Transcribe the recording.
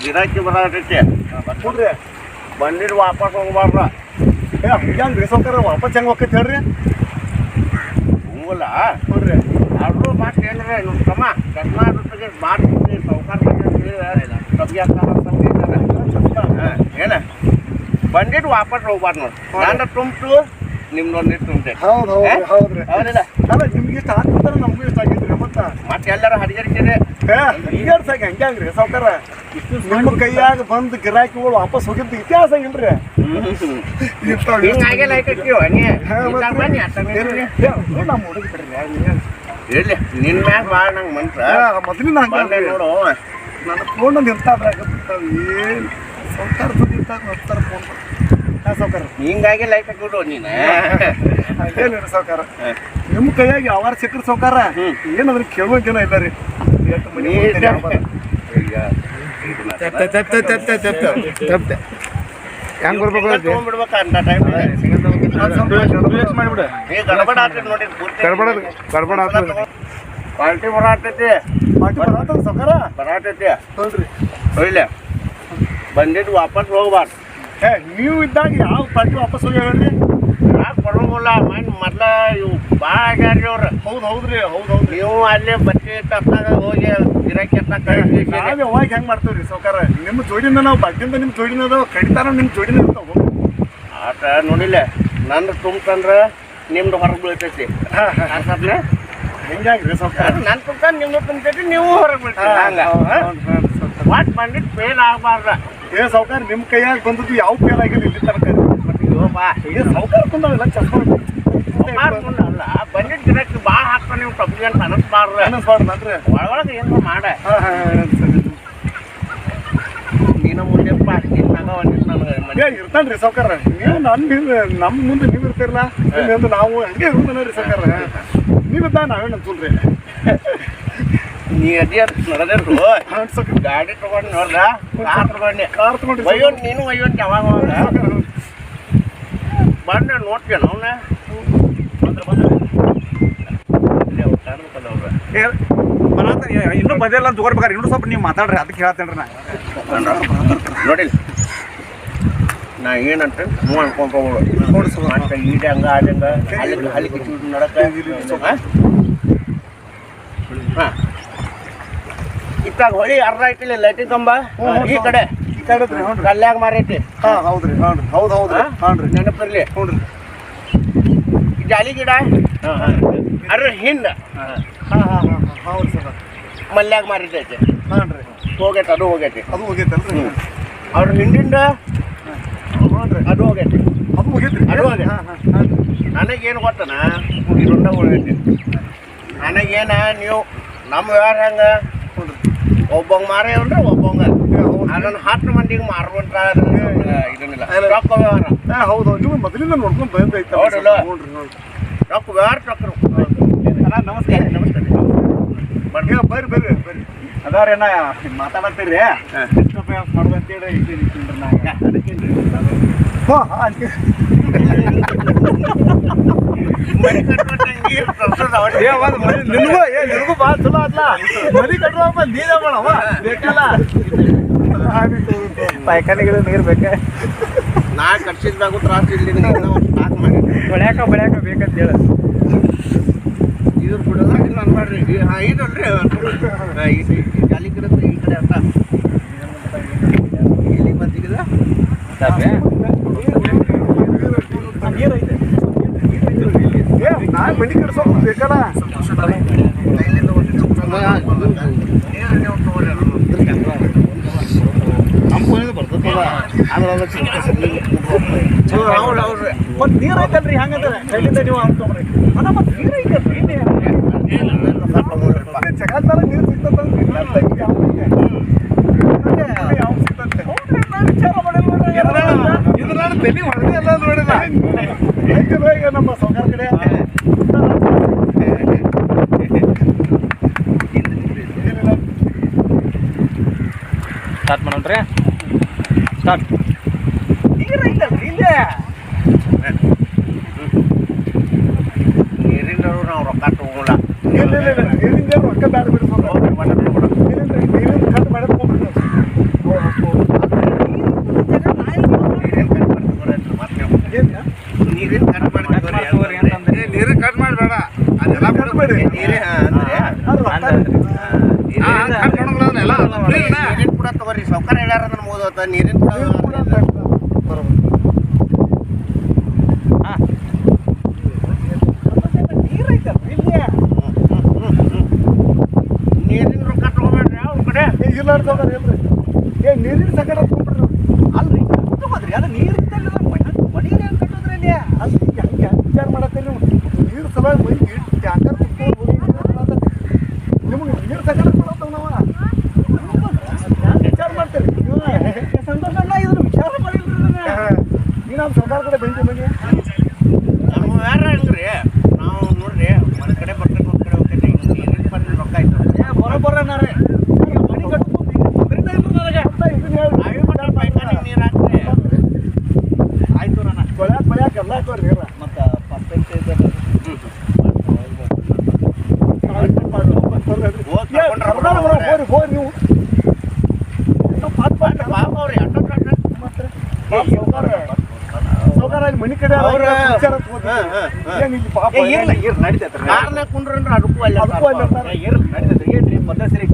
ಗಿರಾಕಿ ಬರತೈತಿ ನೋಡ್ರಿ ಬಂದಿದ್ದು ವಾಪಸ್ ಹೋಗ್ಬಾರ್ದ ಹಂಗ್ರಿ ಸೌಕರ ವಾಪಸ್ ಹೆಂಗೆ ಹೋಗ್ತೈತಿ ಹೇಳ್ರಿ ಹಂಗಲ್ಲ ನೋಡ್ರಿ ಅವ್ರು ಮಾತು ಏನ್ರ ನಮ್ಮ ತಮ್ಮ ಕರ್ನಾಟಕಕ್ಕೆ ಮಾಡ್ತೀವಿ ಸೌಕಾರ ಕಬ್ಬಿಗೆ ಏನ ಬಂದಿದ್ದು ವಾಪಸ್ ಹೋಗ್ಬಾರ್ದು ನೋಡಿ ನಾನು ತುಂಬ್ತು ನಿಮ್ದೊಂದು ತುಂಬ್ತೆ ಹೌದು ಹೌದ್ರಿ ಹೌದಿಲ್ಲ ಅಲ್ಲ ನಿಮ್ಗೆ ಇಷ್ಟ ಆಗ್ತದ ನಮಗೂ ಇಷ್ಟ ಆಗಿದ್ರಿ ಮತ್ತೆ ಎಲ್ಲರೂ ಹರಿಗರಿಸಿದೆ ಹಂಗ್ಯಾಡ್ಸಾಗ ಹೆಂಗ್ರಿ ಸೌಕರ ನಿಮ್ಮ ಕೈಯಾಗ ಬಂದು ಗಿರಾಕಿಗಳು ವಾಪಸ್ ಹೋಗಿದ್ದು ಇತಿಹಾಸ ಇಲ್ರಿ ಹಿಂಗಾಗೆಲ್ಲ ಐತಿರ್ತೀವ ನೀ ಬನ್ನಿ ನಮ್ಮ ಹುಡುಗ ಬಿಡ್ರಿ ಇರ್ಲಿ ನಿನ್ನ ಮ್ಯಾಗ ಭಾಳ ನಂಗೆ ಮನ್ಸ ಮೊದಲಿನ ಹಂಗೆ ನೋಡು ನನ್ನ ಫೋನ್ ನಿಂತಾದ್ರಾಗ ಏನು ಸೌಕರ್ ದುಡ್ಡಿದ್ದಾಗ ಹೋಗ್ತಾರ ಫೋನ್ ಸೌಕರ ಹಿಂಗಾಗಿ ಲೈಟ್ ಹಾಕಿಬಿಡು ನೀನು ಹೇಳಿ ಸೌಕಾರ ನಿಮ್ಮ ಕೈಯಾಗ ಯಾವಾರ ಸಿಕ್ಕರು ಸೌಕಾರ ಏನಾದ್ರೂ ಕೇಳುವಂಗೇನೋ ಇಲ್ಲ ರೀ ಹೆಂಗ್ ಬರ್ಬೇಕು ತಗೊಂಡ್ಬಿಡ್ಬೇಕ ಅಂತ ಟೈಮ್ ಮಾಡಿಬಿಡ ಗಡಬಡ ಆಗ್ತೈತಿ ನೋಡಿ ಗಡ್ಬಡ ಪಾರ್ಟಿ ಬರಾತೈತಿ ಸೌಕಾರ ಬರಾತೈತಿ ನೋಡ್ರಿ ಒಳ್ಳೆ ಬಂದಿದ್ದು ವಾಪಸ್ ಹೋಗ್ಬಾರ್ದು ನೀವು ಇದ್ದಾಗ ಯಾವ ಪಾರ್ಟಿ ವಾಪಸ್ ಹೋಗಿ ಹೇಳ್ರಿ ಯಾಕೆ ಬರೋಂಗಿಲ್ಲ ಮೈನ್ ಮೊದ್ಲ ಇವು ಭಾಳ ಆಗ್ಯಾರ್ರಿ ಅವ್ರು ಹೌದ್ರಿ ನೀವು ಅಲ್ಲೇ ಬಟ್ಟೆ ತಪ್ಪಾಗ ಹೋಗಿ ಗಿರಾಕಿ ನಾವ್ ಯಾವಾಗ ಹೆಂಗ್ ಮಾಡ್ತೇವ್ರಿ ಸೌಕಾರ ನಿಮ್ಮ ಜೋಡಿನ ನಾವು ಬಡ್ಡಿಂದ ನಿಮ್ಮ ಜೋಡಿನ ಅದಾವ ಕಡಿತಾರ ನಿಮ್ಮ ಜೋಡಿನ ಇರ್ತಾವ ಆಟ ನೋಡಿಲ್ಲ ನಂದು ತುಂಬಂದ್ರ ನಿಮ್ದು ಹೊರಗೆ ಬೀಳ್ತೈತಿ ಹೆಂಗ್ರಿ ಸೌಕಾರ ನನ್ನ ತುಂಬ ನಿಮ್ದು ತುಂಬತೈತಿ ನೀವು ಹೊರಗೆ ಬೀಳ್ತೀವಿ ಹಂಗ ವಾಟ್ ಬಂದಿದ್ದು ಫೇಲ್ ಆಗಬಾರ್ದ ಸೌಕಾರ ನಿಮ್ಮ ಕೈಯಾಗ ಬಂದದ್ದು ಯಾವ ಫೇಲ್ ಆಗಿಲ್ಲ ಇಲ್ಲಿ ತನಕ ಸೌಕಾರ ಬಂದವೆಲ್ಲ ಚಸ್ಮಾ ಅಲ್ಲ ಬಂದಿದ್ದು ಗಿರಾಕಿ ಭಾಳ ಹಾಕ್ತಾನೆ ನೀವು ಕಬ್ಬಿಗೆ ಅಂತ ಅನ್ನಿಸ್ಬಾರ್ದನ್ರಿ ಒಳಗೊಳಗೆ ಏನು ಮಾಡ ನೀನು ಮುಂದೆಪ್ಪ ನಿನ್ನ ನನಗೆ ಇರ್ತಾನ್ರಿ ಸೌಕಾರ ನೀವು ನಮ್ಮ ಮುಂದೆ ನೀವು ಇರ್ತಿರಲ್ಲ ನಿಮ್ಮಿಂದ ನಾವು ಹಂಗೆ ಇರುತ್ತಾನೆ ಸೌಕಾರ ನೀವಿದ್ದ ನಾವೇನು ಅನ್ಸಲ್ರಿ ನೀ ಅದೇ ನಡೆದ್ರು ಗಾಡಿ ತಗೊಂಡು ನೋಡ್ರ ಕಾರ್ ತಗೊಂಡು ಒಯ್ಯೋನ್ ನೀನು ಒಯ್ಯೋನ್ ಯಾವಾಗ ಬಂದ ನೋಡ್ತೇನೆ ಅವನ ಇನ್ನೂ ಬಂದಿಲ್ಲ ಅಂತ ತಗೋರ್ಬೇಕಾರೆ ಇನ್ನೂ ಸ್ವಲ್ಪ ನೀವು ಮಾತಾಡ್ರಿ ಅದಕ್ಕೆ ಹೇಳ್ತೇನ್ರಿ ನಾ ನೋಡಿಲ್ಲ ನಾ ಏನಂತ ಹ್ಞೂ ಅನ್ಕೊಂಡ್ಬೋದು ಈಡ ಹಂಗ ಆದಂಗ ಅಲ್ಲಿ ಕಿಚ್ಚು ನಡಕ ಹಾಂ ಇತ್ತಾಗ ಹೊಳಿ ಅರ್ಧ ಐತಿಲ್ಲ ಲೈಟಿಂಗ್ ಕಂಬ ಈ ಕಡೆ ಕಲ್ಯಾಗ ಮಾರೈತಿ ಹೌದ್ರಿ ಹೌದ್ರಿ ನೆನಪಿರ್ಲಿ ಜಾಲಿ ಗಿಡ ಅದ್ರ ಹಿಂದ ಹೌದು ಸರ್ ಮಲ್ಯಾಗ ಮಾರಿತೈತಿ ಹೋಗೈತಿ ಅದು ಹೋಗೈತಿ ಹೋಗೈತಲ್ರಿ ಅವ್ರ ಹಿಂದಿಂದ ಅದು ಹೋಗೈತಿ ಅದು ಹೋಗೈತಿ ನನಗೇನು ಗೊತ್ತನ ಇದೊಂದ ಹೋಗೈತಿ ನನಗೇನ ನೀವು ನಮ್ಮ ವ್ಯವಹಾರ ಹೆಂಗ ಒಬ್ಬಂಗ ಮಾರೇವನ್ರಿ ಒಬ್ಬಂಗ ಅದನ್ನ 10 ಮಂದಿಗೆ ಮಾರುವಂತ ಇದನ್ನಿಲ್ಲ ರೊಕ್ಕ ವ್ಯವಹಾರ ಹೌದು ನೀವು ಮೊದಲಿಂದ ನೋಡ್ಕೊಂಡು ಬಂದೈತೆ ರೊಕ್ಕ ವ್ಯವಹಾರ ರೊಕ್ಕರು ನಮಸ್ಕಾರ ಬರ್ರಿ ಅದಾರೇನ ಮಾತಾಡತ್ತೀರಿ ಮಾಡುವಂತೇಳಿ ನಿನಗೂ ಭಾಳ ಚಲೋ ಅಲ್ಲ ಮರಿ ಕಟ್ಟುವ ನೀರೇ ಮಾಡವ ಬೇಕಲ್ಲ ಪಾಯ್ಖಾನೆಗಳು ನೀರು ಬೇಕ ನಾ ಕಟ್ಸಿದ್ದಾಗ ತ್ರಾಸ ಇಲ್ಲಿ ಸ್ಟಾಕ್ ಮಾಡಿ ಬೆಳ್ಯಾಕ ಬೇಕಂತ ಹೇಳ ಇದ್ರ ಬಿಡೋದಾಗ ನಾನು ಮಾಡ್ರಿ ಇದಲ್ರಿ ಜಾಲಿ ಕಡೆ ಈ ಕಡೆ ಅಂತ ಇಲ್ಲಿ ಬಂದಿಗಿದ ನಾ ಮನಿ ಕಟ್ಸೋದು ಬೇಕಲ್ಲ ಒಂದು ನೀರು ಐತಲ್ರಿ ಹೆಂಗಂದ್ರೆ ಕೈಲಿಂದ ನೀವು ಅಂದ್ಕೊಂಡ್ರಿ ಮತ್ತೆ ನೀರು ಐತಲ್ರಿ ಜಗತ್ತಾರ ನೀರು ಸಿಗ್ತಂದ್ರೆ ಯಾವ ಸಿಗ್ತಂತೆ ಇದ್ರ ತಲೆ ಹೊಡೆದೇ ಎಲ್ಲ ನೋಡಿಲ್ಲ ಈಗ ನಮ್ಮ ಸೌಕಾರ ಕಡೆ ಸ್ಟಾರ್ಟ್ ಮಾಡೋಣ್ರಿ ಸ್ಟಾರ್ಟ್ ನೀರು ಐತಲ್ರಿ ಇಲ್ಲೇ ನೀರಿಂದ ನಾವು ರೊಕ್ಕ ತಗೋಲ್ಲ ನೀರಿಂದ ರೊಕ್ಕ ಬೇಡ ಬಿಡ್ಬೇಕು ನೀರಿಂದ ಕಟ್ಟು ಬೇಡ ಅಂತೀರಿ ನೀರೇ ಅಂದ್ರೆ ನೀರಿನ ಕೂಡ ತಗೋರಿ ಸೌಕರ ಹೇಳ್ಯಾರ ಅದನ್ನ ಓದೋತ ನೀರಿನ ಕೂಡ ನೀರಿನ ರೊಕ್ಕ ತಗೋಬೇಡ್ರಿ ಅವ್ರ ಕಡೆ ಇಲ್ಲ ಅನ್ಸೋದ್ರಿ ಇಲ್ರಿ ಏ ನೀರಿನ ಸಂಕಟ ತಗೊಂಡ್ರಿ ಅಲ್ರಿ ತಗೋದ್ರಿ ಅದು ನೀರು ಮನೆಗೆ ಹೆಂಗೆ ಕಟ್ಟೋದ್ರಿ ಅಲ್ಲಿ ಅಲ್ಲಿ ಹಂಗೆ ವಿಚಾರ ಮಾಡತ್ತೀರಿ ನೀವು ನೀರು ಸಲುವಾಗಿ ಮೈ ಟ್ಯಾಂಕರ್ ನಿಮ್ಗೆ ನೀರು ಸಂಕಟ ಕೊಡತ್ತವ ನಾವು ವಿಚಾರ ಮಾಡ್ತೀರಿ ಸಂತೋಷ ಇದನ್ನು ವಿಚಾರ ಮಾಡಿಲ್ರಿ ನೀ ನಮ್ಮ ಸರ್ಕಾರ ಕಡೆ ಬೆಂಕಿ ಮನೆ ನಮ್ಮ ಯಾರ ಹೆಂಗ್ರಿ ನಾವು ನೋಡ್ರಿ ಒಂದ್ ಕಡೆ ಬರ್ತೇನೆ ಒಂದ್ ಕಡೆ ಹೋಗ್ತೇನೆ ನೀರಿನ ಬಂದ ರೊಕ್ಕ ಆಯ್ತು ಬರೋಬ್ಬರ ನಾರೇ ಮನೆ ಕಟ್ಕೊಂಡು ಪೈಪಾನಿಗೆ ನೀರು ಹಾಕ್ರಿ ಆಯ್ತು ನಾನು ಕೊಳ್ಯಾಕ ಎಲ್ಲ ಹಾಕೋರಿ ನೀರ ಮತ್ತು ಪರ್ಸೆಂಟೇಜ್ ಹೋರಿ ನೀವು ಅವ್ರಿ ಸೌಕಾರ ಅಲ್ಲಿ ಮನೆ ಕಡೆ ನಡೀತೈತೆ ಕಾರ್ನಾಗ ಕುಂಡ್ರಂದ್ರ ಅದಕ್ಕೂ ಅಲ್ಲಿ ಅದಕ್ಕೂ ಅಲ್ಲಿ ಇರ್ಲಿ ನಡೀತೈತೆ ಏನ್ರಿ ಮೊದಲ ಸರಿ